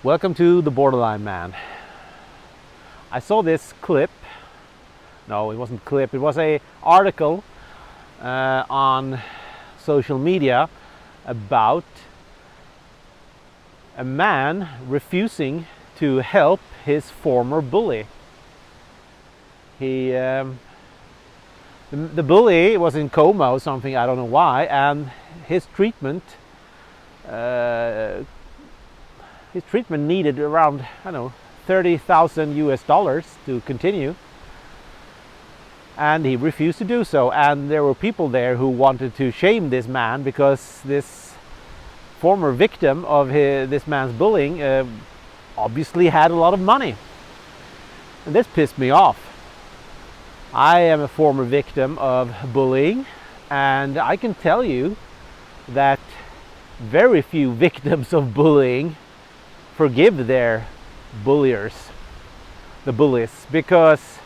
Welcome to the Borderline Man. I saw this clip. No, it wasn't a clip. It was an article on social media about a man refusing to help his former bully. The bully was in coma or something, I don't know why, and his treatment needed around, I don't know, $30,000 to continue, and he refused to do so. And there were people there who wanted to shame this man because this former victim of this man's bullying obviously had a lot of money, and this pissed me off. I am a former victim of bullying, and I can tell you that very few victims of bullying forgive their bulliers, the bullies, because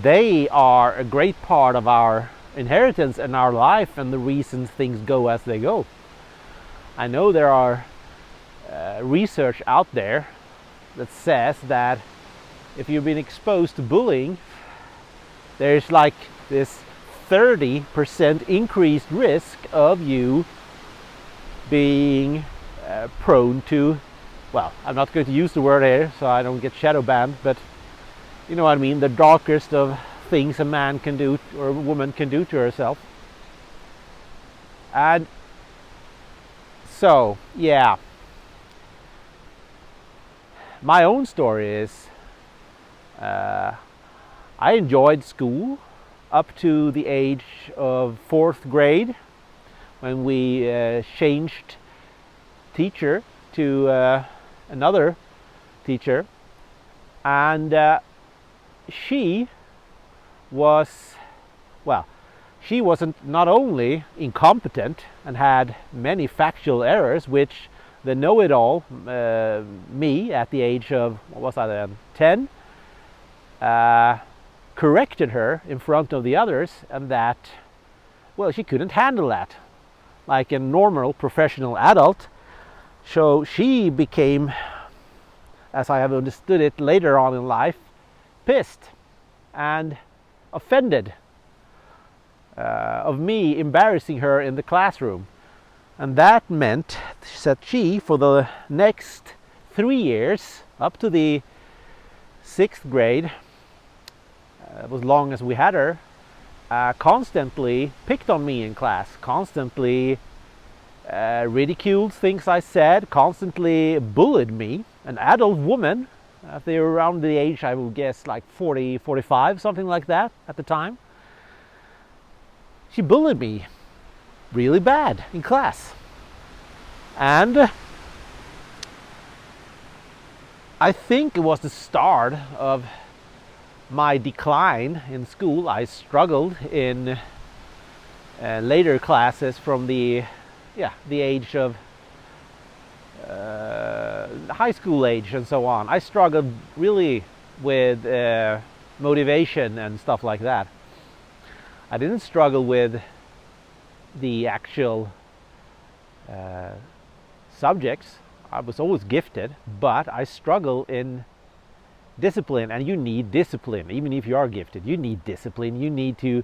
they are a great part of our inheritance and our life and the reasons things go as they go. I know there are research out there that says that if you've been exposed to bullying, there's like this 30% increased risk of you being prone to, well, I'm not going to use the word here so I don't get shadow banned, but you know what I mean, the darkest of things a man can do or a woman can do to herself. And so, yeah, my own story is I enjoyed school up to the age of 4th grade when we changed teacher to another teacher, and she was, well, she wasn't not only incompetent and had many factual errors, which the know-it-all me at the age of, what was I then, 10, corrected her in front of the others, and that, well, she couldn't handle that like a normal professional adult. So she became, as I have understood it later on in life, pissed and offended of me embarrassing her in the classroom. And that meant that she, for the next 3 years, up to the 6th grade, as long as we had her, constantly picked on me in class, constantly ridiculed things I said, constantly bullied me. An adult woman, they were around the age, I would guess, like 40, 45, something like that at the time. She bullied me really bad in class. And I think it was the start of my decline in school. I struggled in later classes from the age of high school age and so on. I struggled really with motivation and stuff like that. I didn't struggle with the actual subjects. I was always gifted, but I struggle in discipline, and you need discipline. Even if you are gifted, you need discipline. You need to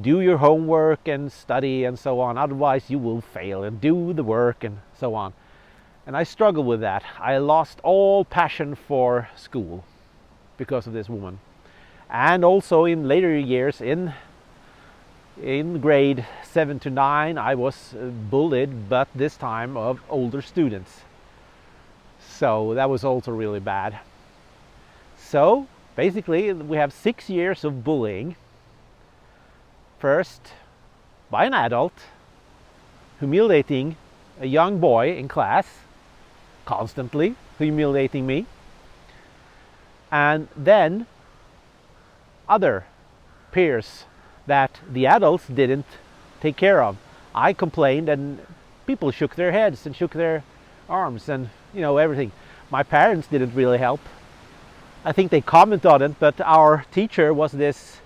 do your homework and study and so on, otherwise you will fail, and do the work and so on. And I struggle with that. I lost all passion for school because of this woman. And also in later years, in grade 7 to 9, I was bullied, but this time of older students. So that was also really bad. So basically we have 6 years of bullying. First by an adult, humiliating a young boy in class, constantly humiliating me. And then other peers that the adults didn't take care of. I complained and people shook their heads and shook their arms and, you know, everything. My parents didn't really help. I think they commented on it, but our teacher was this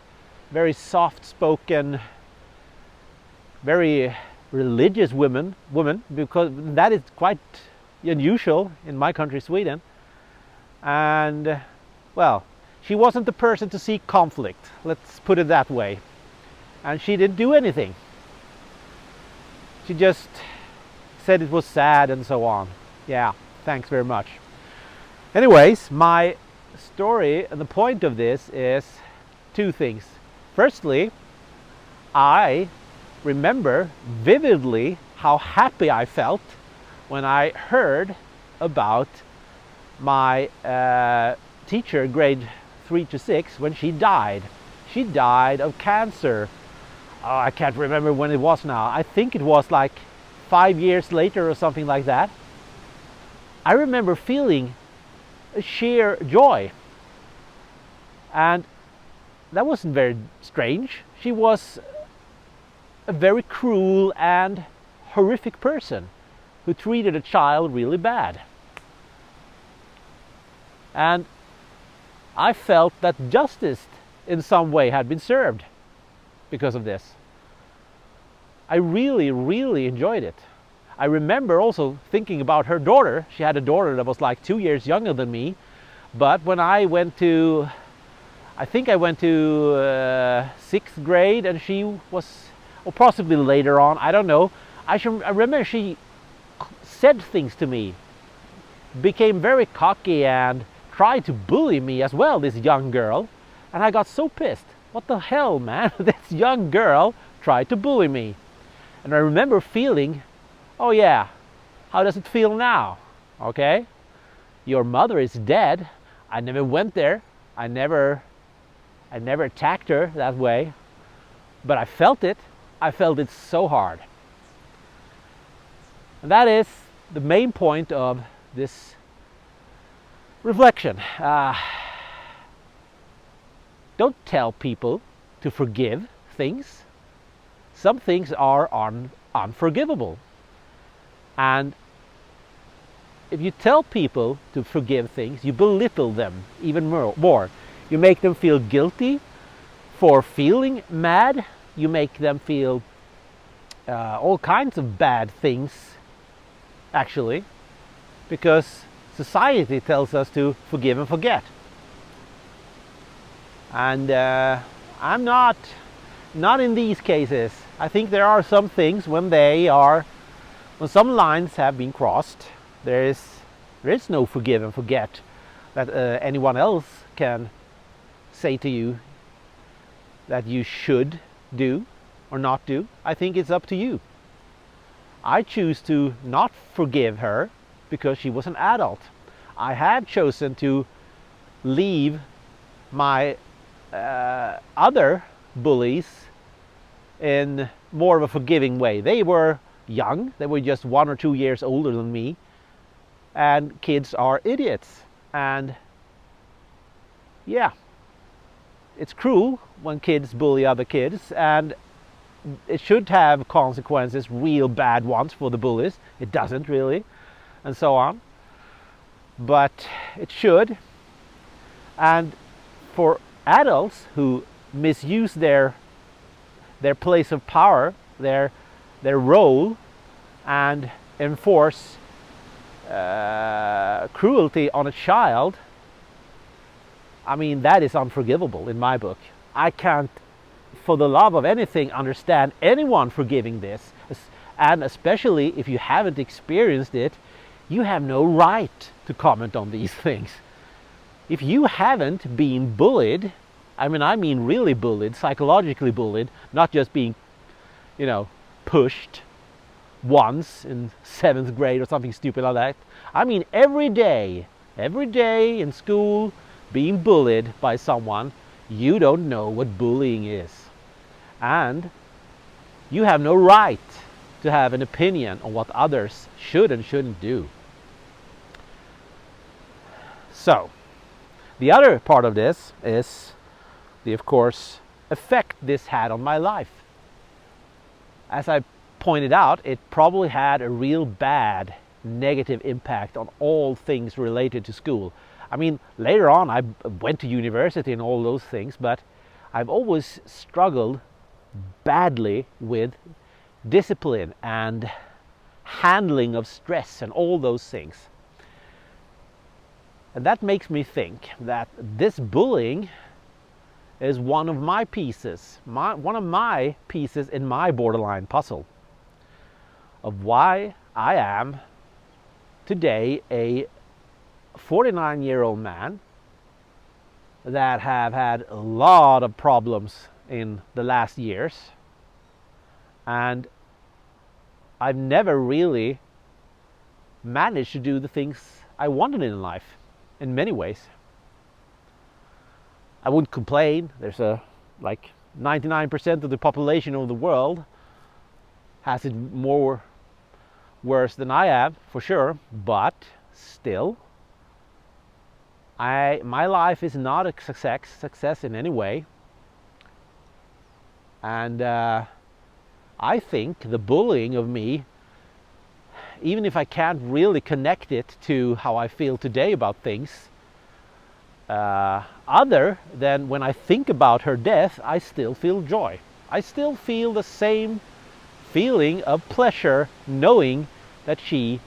very soft-spoken, very religious woman, because that is quite unusual in my country, Sweden. And well, she wasn't the person to seek conflict, let's put it that way. And she didn't do anything. She just said it was sad and so on. Yeah, thanks very much. Anyways, my story and the point of this is two things. Firstly, I remember vividly how happy I felt when I heard about my teacher, grade 3 to 6, when she died. She died of cancer. Oh, I can't remember when it was now. I think it was like 5 years later or something like that. I remember feeling a sheer joy. And that wasn't very strange. She was a very cruel and horrific person who treated a child really bad. And I felt that justice in some way had been served because of this. I really, really enjoyed it. I remember also thinking about her daughter. She had a daughter that was like 2 years younger than me. But when I went to, I think I went to 6th grade, and she was, or possibly later on, I don't know. I remember she said things to me, became very cocky and tried to bully me as well, this young girl. And I got so pissed. What the hell, man? This young girl tried to bully me. And I remember feeling, oh yeah, how does it feel now? Okay, your mother is dead. I never went there. I never attacked her that way. But I felt it. I felt it so hard. And that is the main point of this reflection. Don't tell people to forgive things. Some things are unforgivable. And if you tell people to forgive things, you belittle them even more. You make them feel guilty for feeling mad. You make them feel all kinds of bad things, actually, because society tells us to forgive and forget. And I'm not in these cases. I think there are some things when some lines have been crossed, there is no forgive and forget that anyone else can say to you that you should do or not do. I think it's up to you. I choose to not forgive her because she was an adult. I have chosen to leave my other bullies in more of a forgiving way. They were young. They were just 1 or 2 years older than me. And kids are idiots. And yeah, it's cruel when kids bully other kids, and it should have consequences, real bad ones for the bullies. It doesn't really, and so on. But it should. And for adults who misuse their place of power, their role, and enforce cruelty on a child, I mean, that is unforgivable in my book. I can't, for the love of anything, understand anyone forgiving this. And especially if you haven't experienced it, you have no right to comment on these things. If you haven't been bullied, I mean really bullied, psychologically bullied, not just being, pushed once in 7th grade or something stupid like that. I mean every day in school, being bullied by someone, you don't know what bullying is. And you have no right to have an opinion on what others should and shouldn't do. So, the other part of this is the, of course, effect this had on my life. As I pointed out, it probably had a real bad negative impact on all things related to school. I mean, later on I went to university and all those things, but I've always struggled badly with discipline and handling of stress and all those things. And that makes me think that this bullying is one of my pieces, one of my pieces in my borderline puzzle of why I am today a 49-year-old man that have had a lot of problems in the last years, and I've never really managed to do the things I wanted in life in many ways. I wouldn't complain. There's like 99% of the population of the world has it more worse than I have, for sure, but still my life is not a success in any way. And I think the bullying of me, even if I can't really connect it to how I feel today about things, other than when I think about her death, I still feel joy. I still feel the same feeling of pleasure knowing that she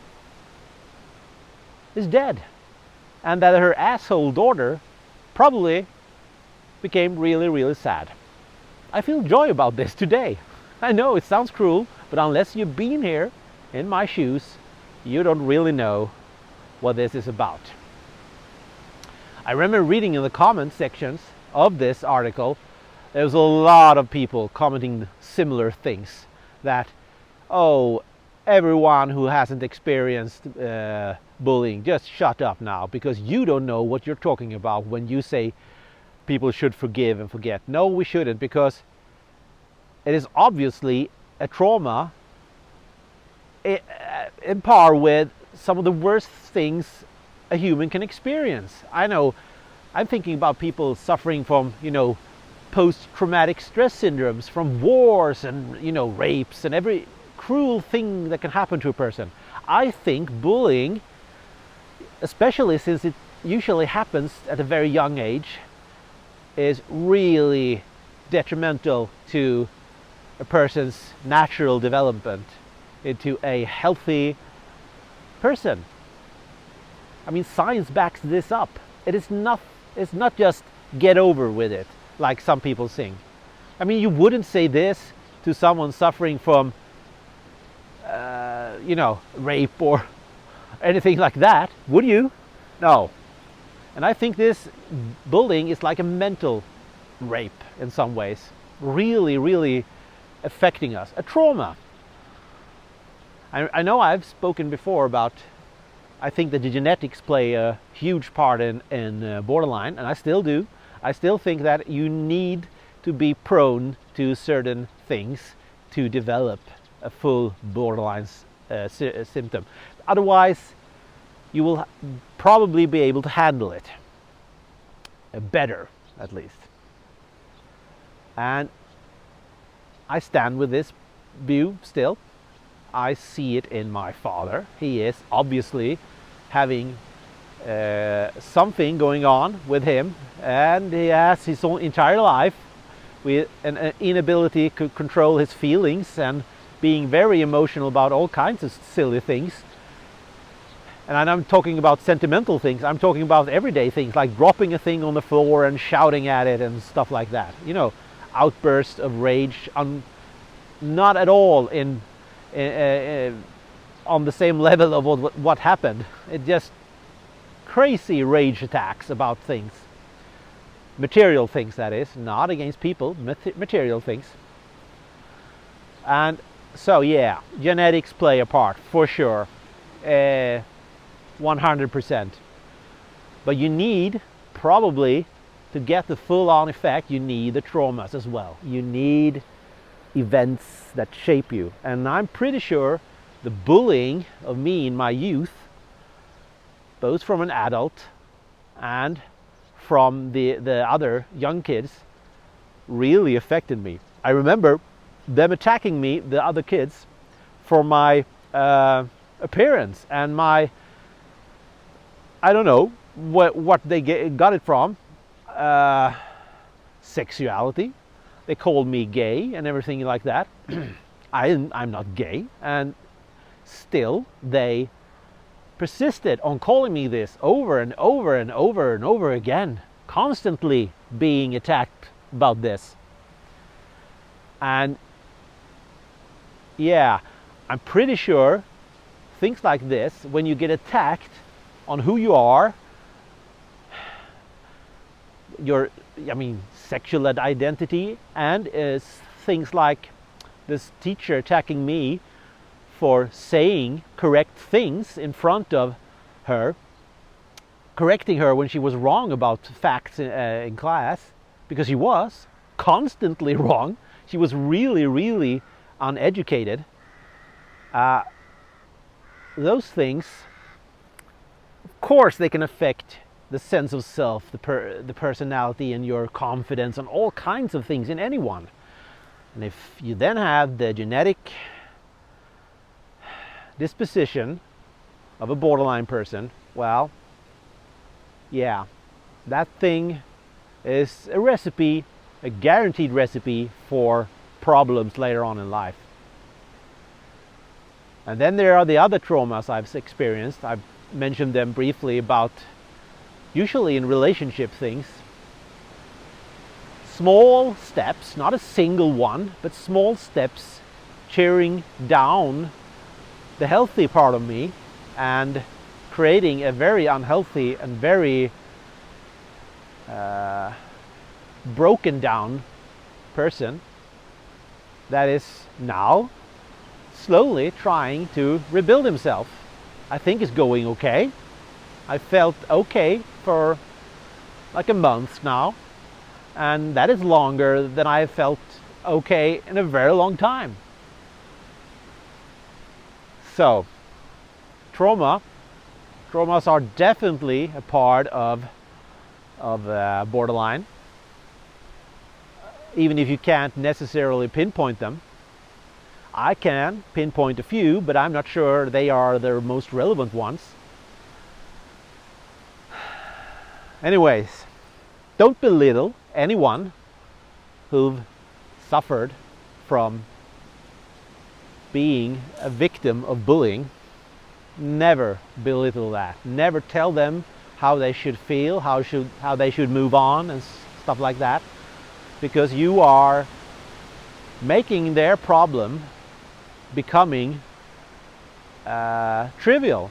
is dead, and that her asshole daughter probably became really, really sad. I feel joy about this today. I know it sounds cruel, but unless you've been here in my shoes, you don't really know what this is about. I remember reading in the comment sections of this article, there was a lot of people commenting similar things. That, oh, everyone who hasn't experienced bullying, just shut up now, because you don't know what you're talking about when you say people should forgive and forget. No, we shouldn't, because it is obviously a trauma in par with some of the worst things a human can experience. I know, I'm thinking about people suffering from, post-traumatic stress syndromes from wars and, rapes and every cruel thing that can happen to a person. I think bullying, especially since it usually happens at a very young age, is really detrimental to a person's natural development into a healthy person. I mean, science backs this up. It's not just get over with it, like some people think. I mean, you wouldn't say this to someone suffering from, rape or anything like that, would you? No. And I think this bullying is like a mental rape in some ways, really, really affecting us, a trauma. I know I've spoken before about, I think that the genetics play a huge part in borderline, and I still do. I still think that you need to be prone to certain things to develop a full borderline symptom. Otherwise, you will probably be able to handle it better, at least. And I stand with this view still. I see it in my father. He is obviously having something going on with him, and he has his own entire life with an inability to control his feelings and being very emotional about all kinds of silly things. And I'm talking about sentimental things. I'm talking about everyday things like dropping a thing on the floor and shouting at it and stuff like that. Outbursts of rage, not at all on the same level of what happened. It just crazy rage attacks about things, material things, that is, not against people, material things. And so yeah, genetics play a part for sure, 100%. But you need, probably, to get the full-on effect, you need the traumas as well. You need events that shape you. And I'm pretty sure the bullying of me in my youth, both from an adult and from the other young kids, really affected me. I remember them attacking me, the other kids, for my appearance and my, I don't know what they got it from, sexuality. They called me gay and everything like that. I'm not gay, and still they persisted on calling me this over and over and over and over again, constantly being attacked about this. And yeah, I'm pretty sure things like this, when you get attacked on who you are, your, sexual identity, and things like this teacher attacking me for saying correct things in front of her, correcting her when she was wrong about facts in class, because she was constantly wrong. She was really, really uneducated. Those things, of course, they can affect the sense of self, the personality, and your confidence, and all kinds of things in anyone. And if you then have the genetic disposition of a borderline person, well, yeah, that thing is a recipe, a guaranteed recipe for problems later on in life. And then there are the other traumas I've experienced. I've mentioned them briefly, about usually in relationship things. Small steps, not a single one, but small steps tearing down the healthy part of me and creating a very unhealthy and very broken down person that is now slowly trying to rebuild himself. I think it's going okay. I felt okay for like a month now, and that is longer than I felt okay in a very long time. So, traumas are definitely a part of borderline, even if you can't necessarily pinpoint them. I can pinpoint a few, but I'm not sure they are the most relevant ones. Anyways, don't belittle anyone who've suffered from being a victim of bullying. Never belittle that. Never tell them how they should feel, how they should move on and stuff like that, because you are making their problem becoming trivial.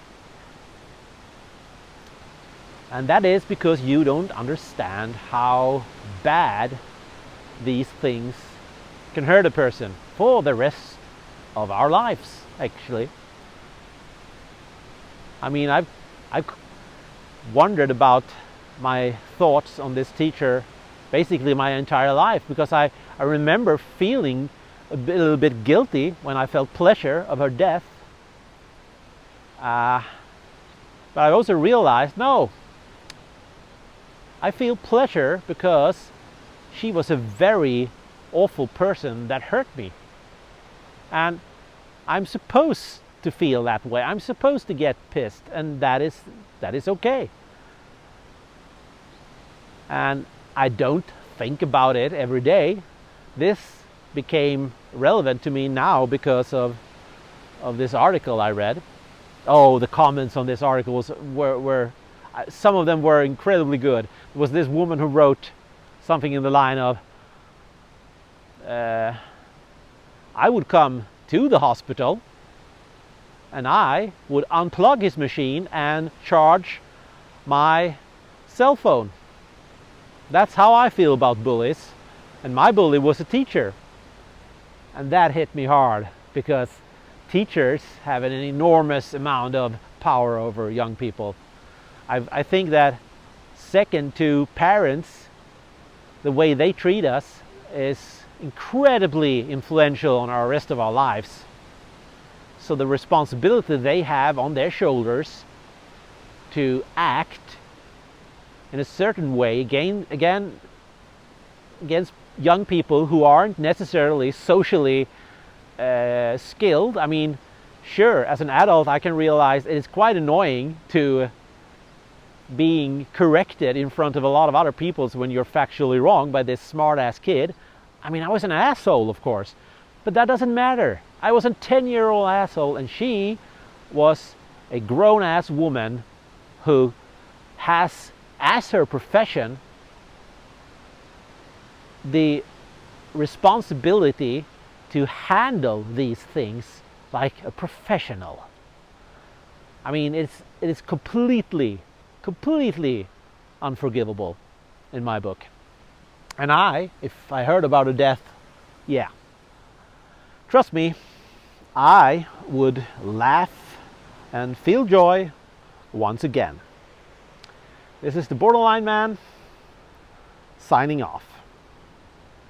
And that is because you don't understand how bad these things can hurt a person for the rest of our lives, actually. I mean, I've wondered about my thoughts on this teacher basically my entire life, because I remember feeling a little bit guilty when I felt pleasure of her death. But I also realized, no, I feel pleasure because she was a very awful person that hurt me. And I'm supposed to feel that way. I'm supposed to get pissed, and that is okay. And I don't think about it every day. This became relevant to me now because of this article I read. Oh, the comments on this article were some of them were incredibly good. There was this woman who wrote something in the line of, I would come to the hospital and I would unplug his machine and charge my cell phone. That's how I feel about bullies. And my bully was a teacher. And that hit me hard, because teachers have an enormous amount of power over young people. I think that second to parents, the way they treat us is incredibly influential on our rest of our lives. So the responsibility they have on their shoulders to act in a certain way against young people who aren't necessarily socially skilled. I mean, sure, as an adult I can realize it is quite annoying to being corrected in front of a lot of other people when you're factually wrong by this smart-ass kid. I mean, I was an asshole, of course, but that doesn't matter. I was a 10-year-old asshole, and she was a grown-ass woman who has as her profession the responsibility to handle these things like a professional. I mean, it is completely unforgivable in my book. And if I heard about a death, yeah, trust me, I would laugh and feel joy once again. This is the Borderline Man, signing off.